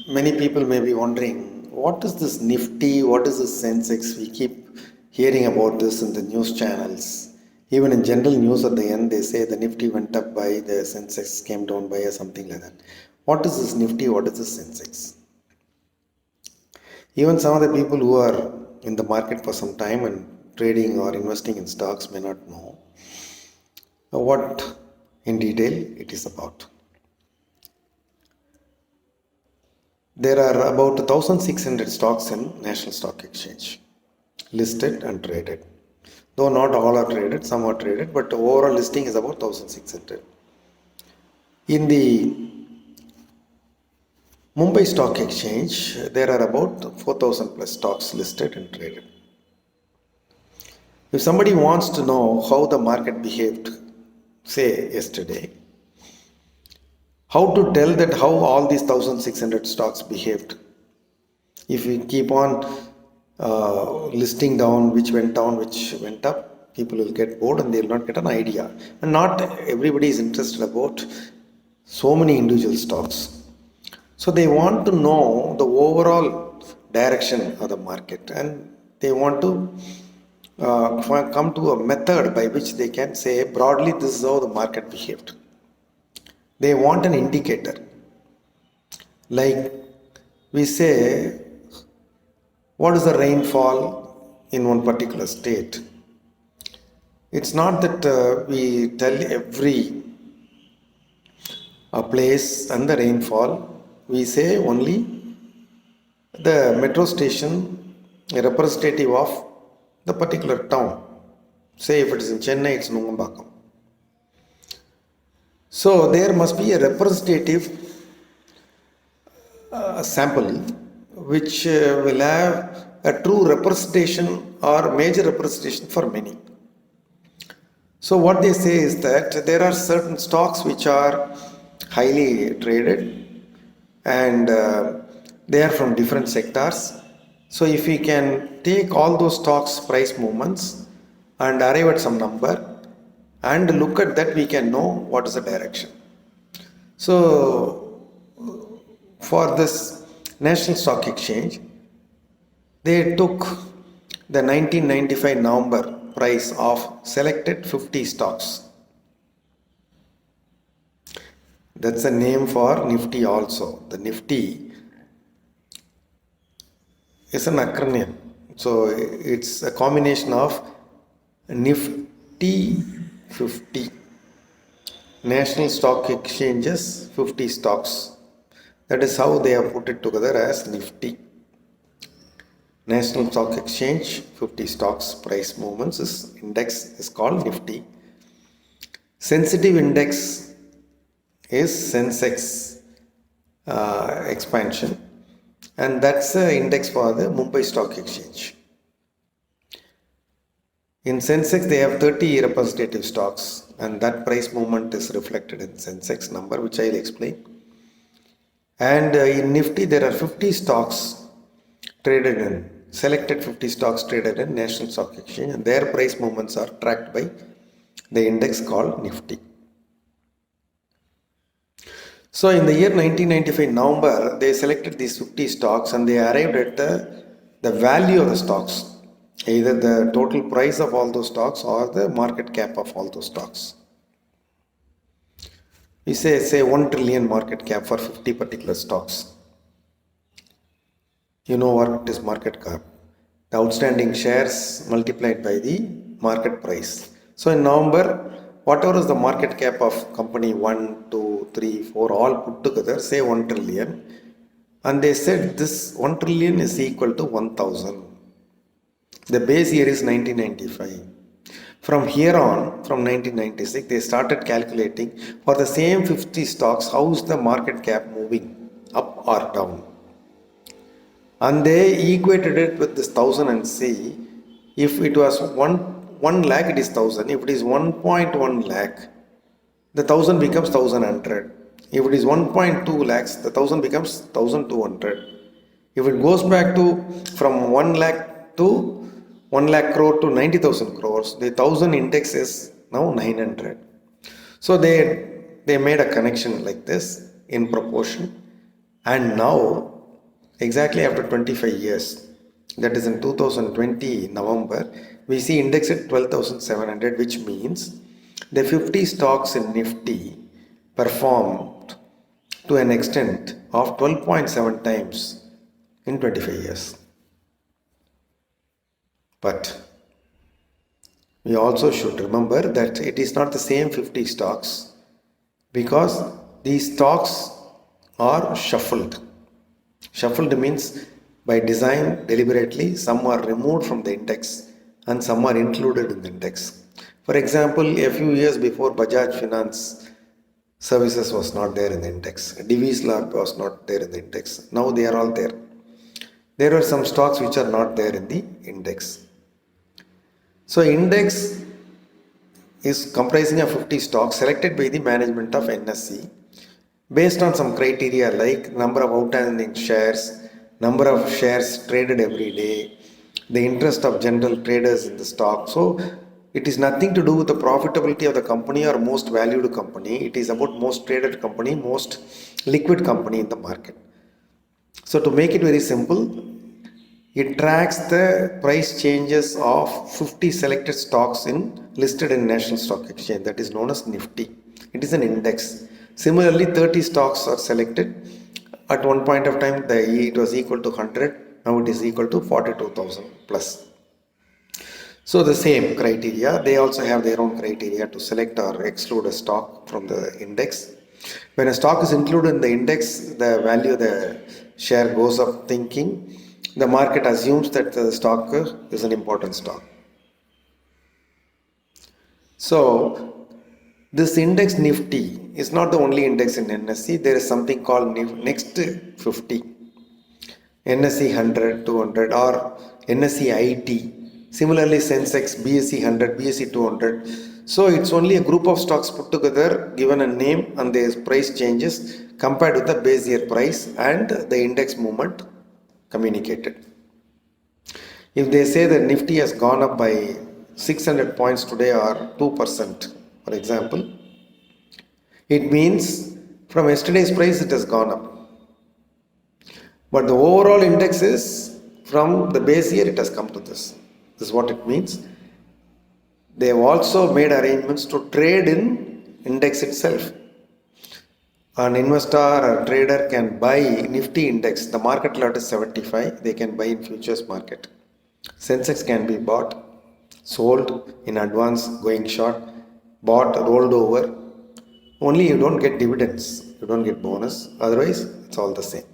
Many people may be wondering, what is this Nifty? What is this Sensex? We keep hearing about this in the news channels. Even in general news at the end, they say the Nifty went up by, the Sensex came down by, or something like that. What is this Nifty? What is this Sensex? Even some of the people who are in the market for some time and trading or investing in stocks may not know what in detail it is about. There are about 1,600 stocks in National Stock Exchange, listed and traded. Though not all are traded, some are traded, but the overall listing is about 1,600. In the Mumbai Stock Exchange, there are about 4,000 plus stocks listed and traded. If somebody wants to know how the market behaved, say yesterday, how to tell that how all these 1,600 stocks behaved? If we keep on listing down which went down, which went up, people will get bored and they will not get an idea. And not everybody is interested about so many individual stocks. So they want to know the overall direction of the market, and they want to come to a method by which they can say broadly this is how the market behaved. They want an indicator. Like we say, what is the rainfall in one particular state? It's not that we tell every place and the rainfall. We say only the metro station, a representative of the particular town. Say if it is in Chennai, it's Nungambakam. So there must be a representative sample which will have a true representation or major representation for many. So what they say is that there are certain stocks which are highly traded and they are from different sectors. So if we can take all those stocks price movements and arrive at some number and look at that, we can know what is the direction. So for this National Stock Exchange, they took the 1995 November price of selected 50 stocks. That's a name for Nifty also. The Nifty is an acronym. So it's a combination of Nifty 50. National Stock Exchanges 50 stocks. That is how they have put it together as Nifty. National Stock Exchange 50 stocks price movements index is called Nifty. Sensitive index is Sensex expansion, and that's the index for the Mumbai Stock Exchange. In Sensex they have 30 representative stocks, and that price movement is reflected in Sensex number, which I will explain. And in Nifty there are 50 stocks traded in, selected 50 stocks traded in National Stock Exchange, and their price movements are tracked by the index called Nifty. So in the year 1995 November, they selected these 50 stocks and they arrived at the value of the stocks, either the total price of all those stocks or the market cap of all those stocks. We say 1 trillion market cap for 50 particular stocks. You know what is market cap? The outstanding shares multiplied by the market price. So in November, whatever is the market cap of company 1, 2, 3, 4 all put together, say 1 trillion, and they said this 1 trillion is equal to 1000. The base year is 1995. From here on, from 1996, they started calculating for the same 50 stocks, how is the market cap moving, up or down. And they equated it with this 1000 and see if it was 1 lakh, it is 1000. If it is 1.1 lakh, the 1000 becomes 1100. If it is 1.2 lakhs, the 1000 becomes 1200. If it goes back to from 1 lakh to 1 lakh crore to 90,000 crores, the 1000 index is now 900. So they made a connection like this in proportion, and now exactly after 25 years, that is in 2020 November, we see index at 12,700, which means the 50 stocks in Nifty performed to an extent of 12.7 times in 25 years. But we also should remember that it is not the same 50 stocks because these stocks are shuffled. Shuffled means by design deliberately, some are removed from the index and some are included in the index. For example, a few years before, Bajaj Finance Services was not there in the index. Divi's Lab was not there in the index. Now they are all there. There are some stocks which are not there in the index. So index is comprising of 50 stocks selected by the management of NSE based on some criteria like number of outstanding shares, number of shares traded every day, the interest of general traders in the stock. So it is nothing to do with the profitability of the company or most valued company. It is about most traded company, most liquid company in the market. So to make it very simple, it tracks the price changes of 50 selected stocks listed in National Stock Exchange, that is known as Nifty. It is an index. Similarly, 30 stocks are selected. At one point of time, it was equal to 100. Now it is equal to 42,000 plus. So the same criteria, they also have their own criteria to select or exclude a stock from the index. When a stock is included in the index, the value of the share goes up thinking the market assumes that the stock is an important stock. So this index Nifty is not the only index in NSE. There is something called Next 50, NSE 100, 200 or NSE IT. Similarly, Sensex, BSE 100, BSE 200. So it's only a group of stocks put together, given a name and their price changes compared with the base year price and the index movement communicated. If they say that Nifty has gone up by 600 points today or 2%, for example, it means from yesterday's price it has gone up. But the overall index is from the base year it has come to this. This is what it means. They have also made arrangements to trade in index itself. An investor or trader can buy Nifty index. The market lot is 75. They can buy in futures market. Sensex can be bought, sold in advance, going short, bought, rolled over. Only you don't get dividends. You don't get bonus. Otherwise, it's all the same.